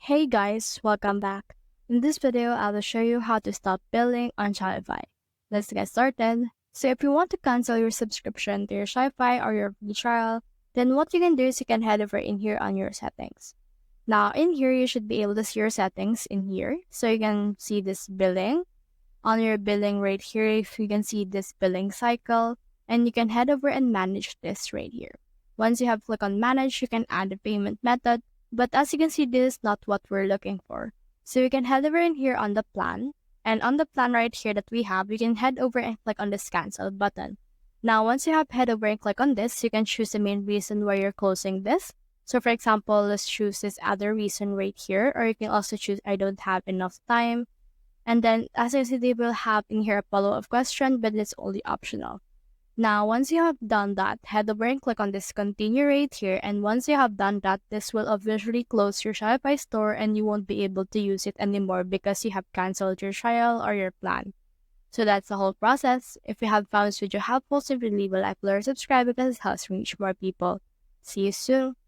Hey guys, welcome back. In this video, I will show you how to stop billing on Shopify. Let's get started. So if you want to cancel your subscription to your Shopify or your free trial, then what you can do is you can head over in here on your settings. Now in here, you should be able to see your settings in here. So you can see this billing. On your billing right here, if you can see this billing cycle, and you can head over and manage this right here. Once you have clicked on manage, you can add a payment method, but as you can see, this is not what we're looking for. So you can head over in here on the plan, and on the plan right here that we have, you can head over and click on this cancel button. Now, once you have head over and click on this, you can choose the main reason why you're closing this. So for example, let's choose this other reason right here, or you can also choose I don't have enough time. And then as I said, they will have in here a follow-up question, but it's only optional. Now, once you have done that, head over and click on this continue right here. And once you have done that, this will officially close your Shopify store and you won't be able to use it anymore because you have canceled your trial or your plan. So that's the whole process. If you have found this video helpful, simply leave a like, or subscribe because it helps reach more people. See you soon.